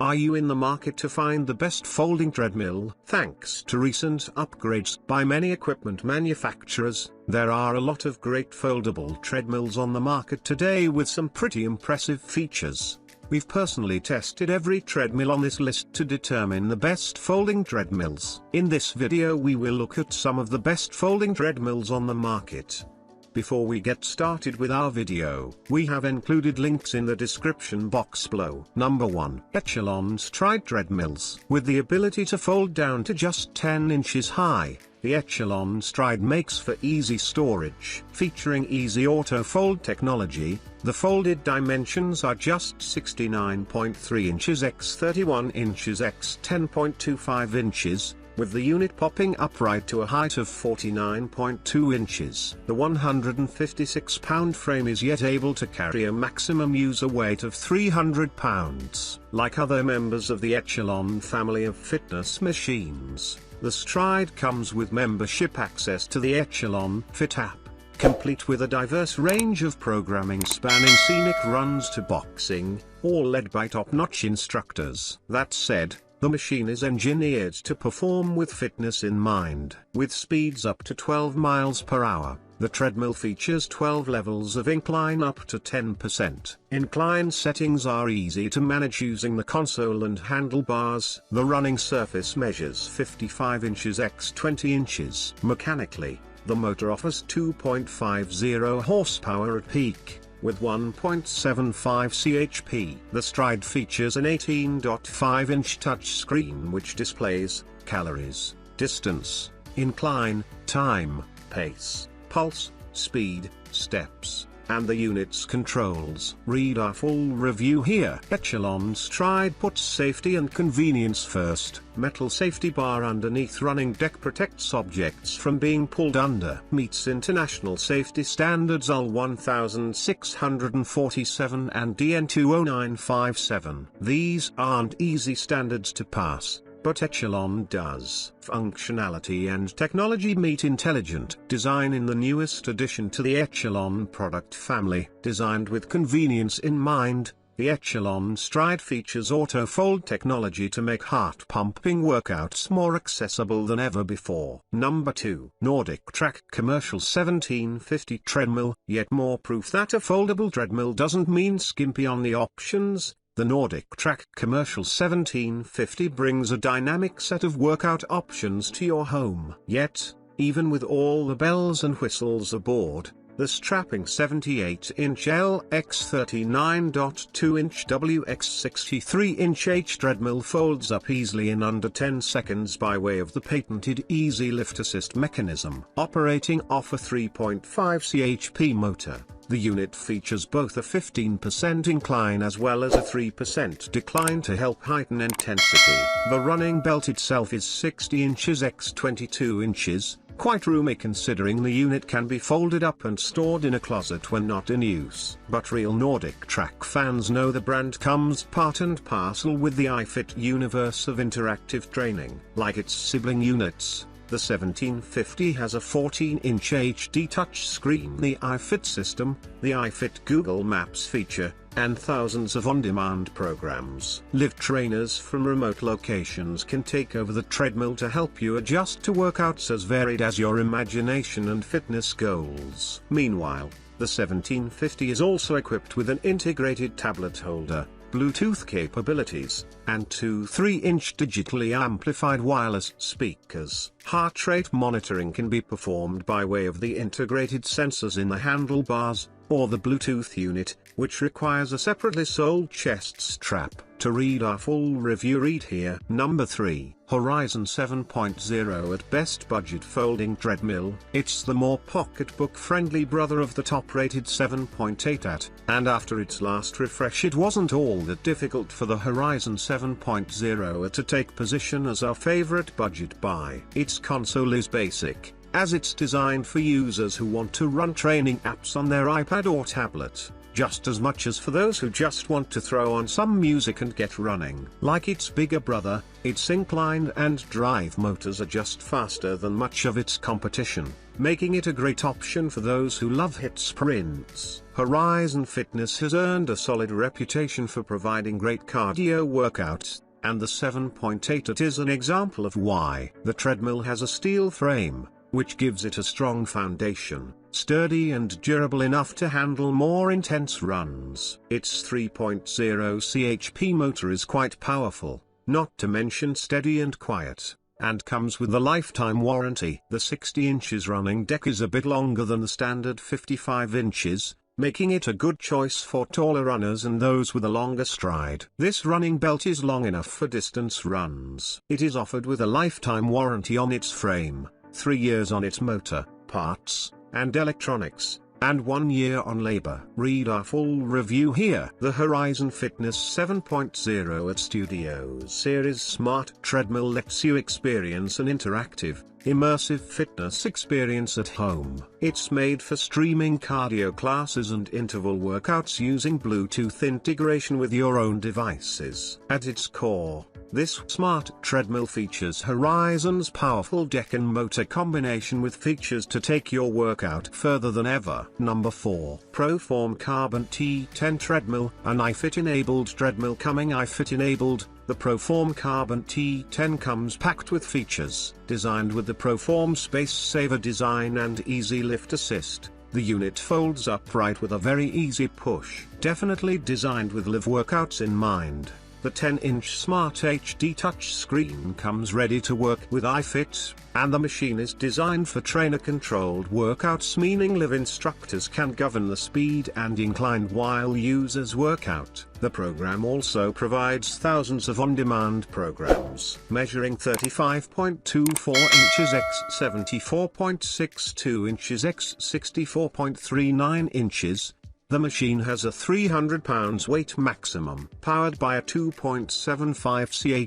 Are you in the market to find the best folding treadmill? Thanks to recent upgrades by many equipment manufacturers, there are a lot of great foldable treadmills on the market today with some pretty impressive features. We've personally tested every treadmill on this list to determine the best folding treadmills. In this video we will look at some of the best folding treadmills on the market. Before we get started with our video, we have included links in the description box below. Number 1. Echelon Stride Treadmills. With the ability to fold down to just 10 inches high, the Echelon Stride makes for easy storage. Featuring easy auto-fold technology, the folded dimensions are just 69.3 inches x 31 inches x 10.25 inches, with the unit popping upright to a height of 49.2 inches. The 156-pound frame is yet able to carry a maximum user weight of 300 pounds. Like other members of the Echelon family of fitness machines, the Stride comes with membership access to the Echelon Fit app, complete with a diverse range of programming spanning scenic runs to boxing, all led by top-notch instructors. That said, the machine is engineered to perform with fitness in mind. With speeds up to 12 miles per hour, the treadmill features 12 levels of incline up to 10%. Incline settings are easy to manage using the console and handlebars. The running surface measures 55 inches x 20 inches. Mechanically, the motor offers 2.50 horsepower at peak, with 1.75 chp. The Stride features an 18.5-inch touchscreen which displays calories, distance, incline, time, pace, pulse, speed, steps, and the unit's controls. Read our full review here. Echelon Stride puts safety and convenience first. Metal safety bar underneath running deck protects objects from being pulled under. Meets international safety standards UL 1647 and DN 20957. These aren't easy standards to pass, but Echelon does. Functionality and technology meet intelligent design in the newest addition to the Echelon product family. Designed with convenience in mind, the Echelon Stride features auto-fold technology to make heart-pumping workouts more accessible than ever before. Number 2. NordicTrack Commercial 1750 Treadmill. Yet more proof that a foldable treadmill doesn't mean skimpy on the options. The NordicTrack Commercial 1750 brings a dynamic set of workout options to your home. Yet, even with all the bells and whistles aboard, the strapping 78-inch L x 39.2-inch W x 63-inch H treadmill folds up easily in under 10 seconds by way of the patented Easy Lift Assist mechanism. Operating off a 3.5 chp motor, the unit features both a 15% incline as well as a 3% decline to help heighten intensity. The running belt itself is 60 inches x 22 inches, quite roomy considering the unit can be folded up and stored in a closet when not in use. But real NordicTrack fans know the brand comes part and parcel with the iFit universe of interactive training. Like its sibling units, the 1750 has a 14-inch HD touchscreen, the iFit system, the iFit Google Maps feature, and thousands of on-demand programs. Live trainers from remote locations can take over the treadmill to help you adjust to workouts as varied as your imagination and fitness goals. Meanwhile, the 1750 is also equipped with an integrated tablet holder, Bluetooth capabilities, and two 3-inch digitally amplified wireless speakers. Heart rate monitoring can be performed by way of the integrated sensors in the handlebars, or the Bluetooth unit, which requires a separately sold chest strap. To read our full review, read here. Number 3. Horizon 7.0 at best budget folding treadmill. It's the more pocketbook-friendly brother of the top-rated 7.8 at, and after its last refresh it wasn't all that difficult for the Horizon 7.0 to take position as our favorite budget buy. Its console is basic, as it's designed for users who want to run training apps on their iPad or tablet. just as much as for those who just want to throw on some music and get running. Like its bigger brother, its incline and drive motors are just faster than much of its competition, making it a great option for those who love hit sprints. Horizon Fitness has earned a solid reputation for providing great cardio workouts, and the 7.8 is an example of why. The treadmill has a steel frame, which gives it a strong foundation, sturdy and durable enough to handle more intense runs. Its 3.0 chp motor is quite powerful, not to mention steady and quiet, and comes with a lifetime warranty. The 60 inches running deck is a bit longer than the standard 55 inches, making it a good choice for taller runners and those with a longer stride. This running belt is long enough for distance runs. It is offered with a lifetime warranty on its frame, 3 years on its motor, parts, and electronics, and 1 year on labor. Read our full review here. The Horizon Fitness 7.0 at Studios Series Smart Treadmill lets you experience an interactive, immersive fitness experience at home. It's made for streaming cardio classes and interval workouts using Bluetooth integration with your own devices. At its core, this smart treadmill features Horizon's powerful deck and motor combination with features to take your workout further than ever. Number 4. ProForm Carbon T10 Treadmill. An iFit-enabled treadmill coming iFit-enabled. The ProForm Carbon T10 comes packed with features. Designed with the ProForm Space Saver design and easy lift assist, the unit folds upright with a very easy push. Definitely designed with live workouts in mind. The 10-inch Smart HD touchscreen comes ready to work with iFit, and the machine is designed for trainer-controlled workouts, meaning live instructors can govern the speed and incline while users work out. The program also provides thousands of on-demand programs. Measuring 35.24 inches x 74.62 inches x 64.39 inches, the machine has a 300 pounds weight maximum. Powered by a 2.75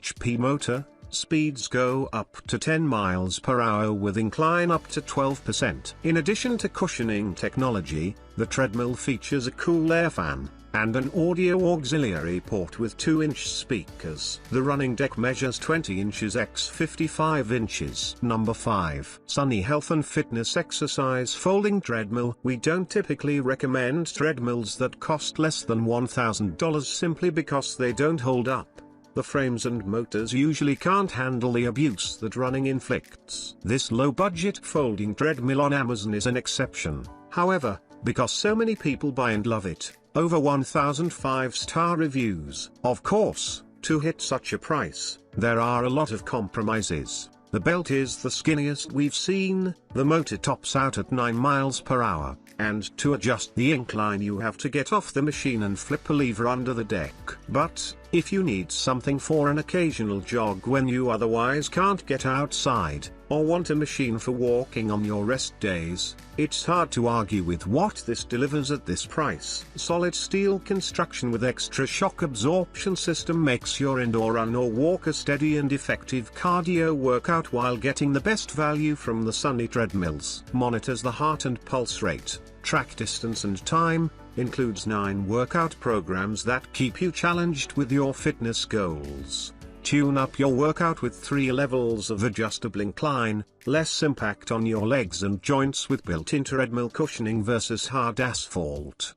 chp motor, speeds go up to 10 miles per hour with incline up to 12%. In addition to cushioning technology, the treadmill features a cool air fan, and an audio auxiliary port with 2-inch speakers. The running deck measures 20 inches x 55 inches. Number 5. Sunny Health and Fitness Exercise Folding Treadmill. We don't typically recommend treadmills that cost less than $1,000 simply because they don't hold up. The frames and motors usually can't handle the abuse that running inflicts. This low-budget folding treadmill on Amazon is an exception. However, because so many people buy and love it, over 1,000 5-star reviews. Of course, to hit such a price, there are a lot of compromises. The belt is the skinniest we've seen, the motor tops out at 9 miles per hour, and to adjust the incline you have to get off the machine and flip a lever under the deck. But, if you need something for an occasional jog when you otherwise can't get outside, or want a machine for walking on your rest days, it's hard to argue with what this delivers at this price. Solid steel construction with extra shock absorption system makes your indoor run or walk a steady and effective cardio workout while getting the best value from the Sunny treadmills. Monitors the heart and pulse rate, track distance and time, includes 9 workout programs that keep you challenged with your fitness goals. Tune up your workout with 3 levels of adjustable incline, less impact on your legs and joints with built-in treadmill cushioning versus hard asphalt.